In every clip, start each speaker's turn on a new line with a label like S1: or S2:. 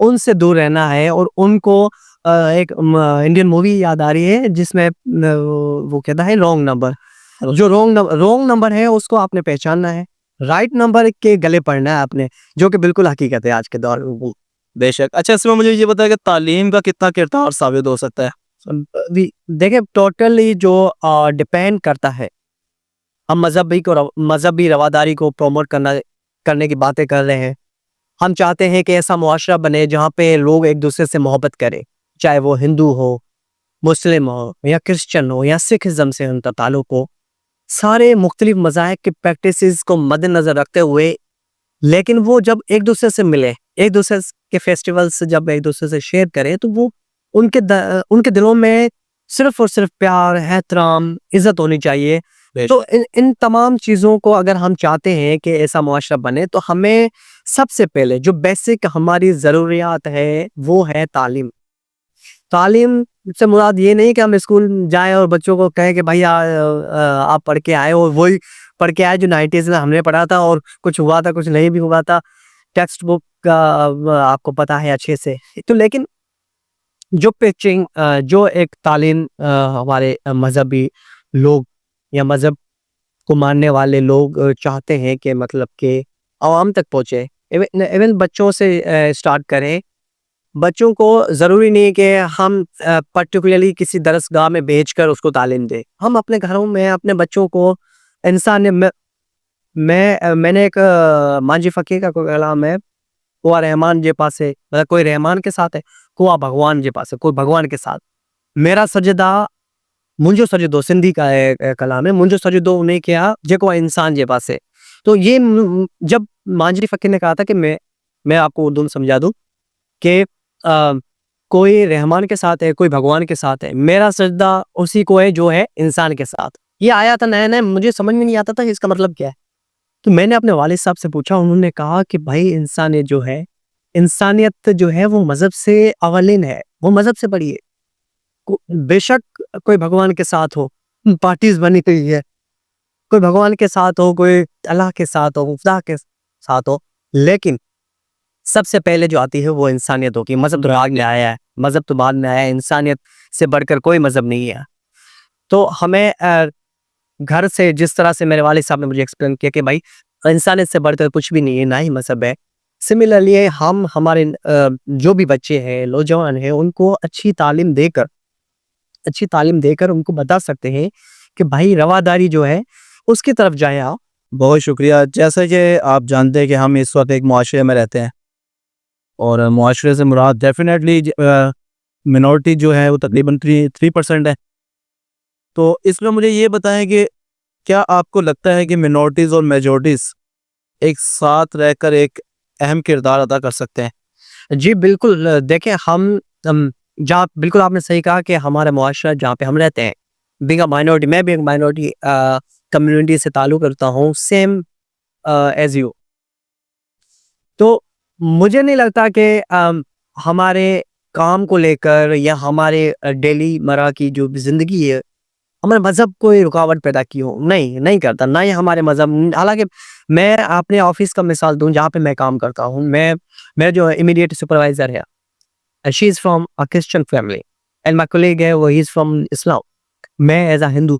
S1: ان سے دور رہنا ہے. اور ان کو ایک انڈین مووی یاد آ رہی ہے جس میں وہ کہتا ہے رانگ نمبر. جو رانگ نمبر ہے اس کو آپ نے پہچاننا ہے, رائٹ نمبر کے گلے پڑنا ہے آپ نے, جو کہ بالکل حقیقت ہے آج کے دور میں.
S2: بے شک. اچھا اس میں مجھے یہ بتایا کہ تعلیم کا کتنا کردار ثابت ہو سکتا ہے؟
S1: دیکھیں ٹوٹلی جو ڈپینڈ کرتا ہے, ہم مذہبی رواداری کو پروموٹ کرنے کی باتیں کر رہے ہیں. ہم چاہتے ہیں کہ ایسا معاشرہ بنے جہاں پہ لوگ ایک دوسرے سے محبت کریں, چاہے وہ ہندو ہو, مسلم ہو یا کرسچن ہو یا سکھ ازم سے ان کا تعلق ہو, سارے مختلف مذاہب کے پریکٹسز کو مد نظر رکھتے ہوئے. لیکن وہ جب ایک دوسرے سے ملے, ایک دوسرے کے فیسٹیولز جب ایک دوسرے سے شیئر کریں, تو وہ ان کے دلوں میں صرف اور صرف پیار, احترام, عزت ہونی چاہیے. تو ان تمام چیزوں کو اگر ہم چاہتے ہیں کہ ایسا معاشرہ بنے, تو ہمیں سب سے پہلے جو بیسک ہماری ضروریات ہے وہ ہے تعلیم. تعلیم سے مراد یہ نہیں کہ ہم اسکول جائیں اور بچوں کو کہیں کہ بھائی آپ پڑھ کے آئے, اور وہی پڑھ کے آئے جو 90s میں ہم نے پڑھا تھا, اور کچھ ہوا تھا کچھ نہیں بھی ہوا تھا, ٹیکسٹ بک کا آپ کو پتا ہے اچھے سے. تو لیکن جو جو ایک تعلیم ہمارے مذہبی لوگ یا مذہب کو ماننے والے لوگ چاہتے ہیں کہ مطلب کہ عوام تک پہنچے, ایون بچوں سے اسٹارٹ کریں. بچوں کو ضروری نہیں کہ ہم پرٹیکولرلی کسی درسگاہ میں بھیج کر اس کو تعلیم دیں. ہم اپنے گھروں میں اپنے بچوں کو میں نے ایک مانجی فقیر کا کوئی کلام ہے, کوئی رحمان جے پاسے, مطلب کوئی رحمان کے ساتھ ہے, کوئی بھگوان جے پاسے, کوئی بھگوان کے ساتھ. میرا سجدہ منجو سجدو, سندھی کا کلام ہے, منجو سجدو انہیں کیا جیکو انسان جے پاسے. تو یہ جب مانجی فقیر نے کہا تھا کہ میں آپ کو اردو میں سمجھا دوں کہ کوئی رحمان کے ساتھ ہے, کوئی بھگوان کے ساتھ ہے, میرا سجدہ اسی کو ہے جو ہے انسان کے ساتھ. یہ آیا تھا نیا, مجھے سمجھ میں نہیں آتا تھا کہ اس کا مطلب کیا ہے. تو میں نے اپنے والد صاحب سے پوچھا, انہوں نے کہا کہ بھائی انسانیت جو ہے وہ مذہب سے اولین ہے, وہ مذہب سے بڑی ہے. بے شک کوئی بھگوان کے ساتھ ہو, پارٹیز بنی ہوئی ہے, کوئی بھگوان کے ساتھ ہو, کوئی اللہ کے ساتھ ہو, خدا کے ساتھ ہو, لیکن سب سے پہلے جو آتی ہے وہ انسانیت ہوگی. مذہب تو بعد میں آیا ہے, انسانیت سے بڑھ کر کوئی مذہب نہیں ہے. تو ہمیں گھر سے, جس طرح سے میرے والد صاحب نے مجھے ایکسپلین کیا کہ بھائی انسانیت سے بڑھ کر کچھ بھی نہیں ہے, نہ ہی مذہب ہے. سملرلی ہمارے جو بھی بچے ہیں, نوجوان ہیں, ان کو اچھی تعلیم دے کر ان کو بتا سکتے ہیں کہ بھائی رواداری جو ہے اس کی طرف جائیں آپ.
S2: بہت شکریہ. جیسا کہ آپ جانتے ہیں کہ ہم اس وقت ایک معاشرے میں رہتے ہیں, اور معاشرے سے مراد ڈیفینیٹلی منورٹی جو ہے وہ تقریباً 3% ہے. تو اس میں مجھے یہ بتائیں کہ کیا آپ کو لگتا ہے کہ منورٹیز اور میجورٹیز ایک ساتھ رہ کر ایک اہم کردار ادا کر سکتے ہیں؟
S1: جی بالکل. دیکھیں ہم جہاں بالکل آپ نے صحیح کہا کہ ہمارا معاشرہ جہاں پہ ہم رہتے ہیں, بینگ اے مائنورٹی, میں بھی ایک مائنورٹی کمیونٹی سے تعلق رکھتا ہوں, سیم ایز یو. تو مجھے نہیں لگتا کہ ہمارے کام کو لے کر یا ہمارے ڈیلی مرہ کی جو زندگی ہے ہمارے مذہب کوئی رکاوٹ پیدا کی ہو. نہیں کرتا, نہ ہی ہمارے مذہب. حالانکہ میں اپنے آفس کا مثال دوں جہاں پہ میں کام کرتا ہوں, میں جو امیڈیٹ سپروائزر ہے, she is from a Christian family and my colleague ہے, وہ ہی از فرام اسلام, میں ایز اے ہندو.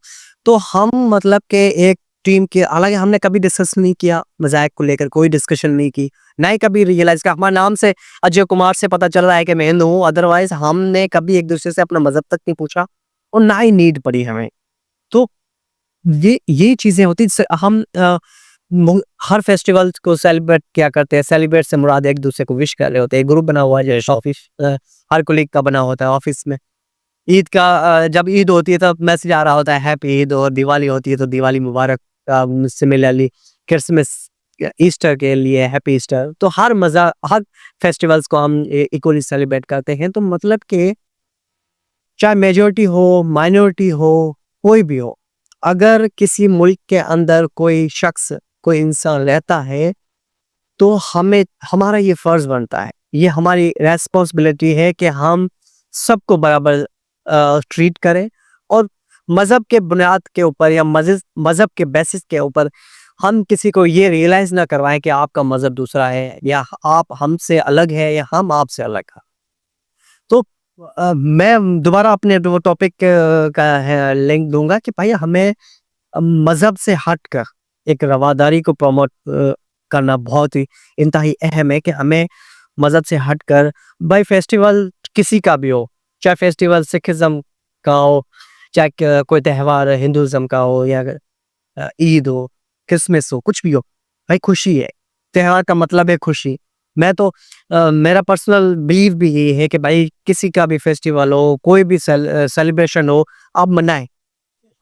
S1: تو ہم مطلب کہ ایک ٹیم کے, حالانکہ ہم نے کبھی ڈسکس نہیں کیا مذاہب کو لے کر, کوئی ڈسکشن نہیں کی, نہ ہی کبھی ریئلائز کیا. ہمارے نام سے اجے کمار سے پتہ چل رہا ہے کہ میں ہندو ہوں, ادروائز ہم نے کبھی ایک دوسرے سے اپنا مذہب تک نہیں پوچھا, اور نہ ہی نیڈ پڑی ہمیں. تو یہ چیزیں ہوتی, ہم ہر فیسٹیول کو سیلیبریٹ کیا کرتے ہیں. سیلیبریٹ سے مراد ایک دوسرے کو وش کر رہے ہوتے ہیں. گروپ بنا ہوا ہے جیسے آفس, ہر کولیگ کا بنا ہوتا ہے آفس میں. عید کا جب عید ہوتی ہے تب میسج آ رہا ہوتا ہے ہیپی عید, اور دیوالی ہوتی ہے تو دیوالی مبارک. سملرلی کرسمس, ایسٹر کے لیے ہیپی ایسٹر. تو ہر فیسٹیولز کو ہم ایکولی سیلیبریٹ کرتے ہیں. تو مطلب کہ چاہے میجورٹی ہو, مائنورٹی ہو, کوئی بھی ہو, اگر کسی ملک کے اندر کوئی شخص, کوئی انسان رہتا ہے, تو ہمارا یہ فرض بنتا ہے, یہ ہماری ریسپانسبلٹی ہے کہ ہم سب کو برابر ٹریٹ کریں, اور مذہب کے بنیاد کے اوپر یا مذہب کے بیسس کے اوپر ہم کسی کو یہ ریئلائز نہ کروائیں کہ آپ کا مذہب دوسرا ہے یا آپ ہم سے الگ ہے یا ہم آپ سے الگ ہیں. تو میں دوبارہ اپنے ٹاپک کا لنک دوں گا کہ بھائی ہمیں مذہب سے ہٹ کر ایک رواداری کو پروموٹ کرنا بہت ہی انتہائی اہم ہے. کہ ہمیں مذہب سے ہٹ کر بھائی فیسٹیول کسی کا بھی ہو، چاہے فیسٹیول سکھزم کا ہو، چاہے کوئی تہوار ہندوازم کا ہو، یا عید ہو، کرسمس ہو، کچھ بھی ہو، بھائی خوشی ہے. تہوار کا مطلب ہے خوشی. میں تو میرا پرسنل بیلیف بھی یہ ہے کہ بھائی کسی کا بھی فیسٹیول ہو، کوئی بھی سیلیبریشن ہو، آپ منائیں.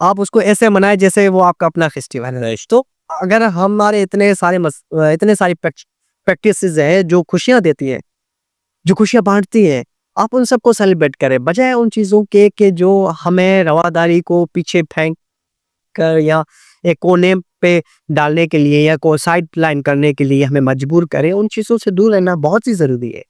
S1: آپ اس کو ایسے منائیں جیسے وہ آپ کا اپنا فیسٹیول ہے. تو اگر ہمارے اتنے ساری پریکٹسز ہیں جو خوشیاں دیتی ہیں، جو خوشیاں بانٹتی ہیں، آپ ان سب کو سیلیبریٹ کریں بجائے ان چیزوں کے کہ جو ہمیں رواداری کو پیچھے پھینک کر یا ایک کونے پہ ڈالنے کے لیے یا کو سائڈ لائن کرنے کے لیے ہمیں مجبور کریں. ان چیزوں سے دور رہنا بہت ہی ضروری ہے.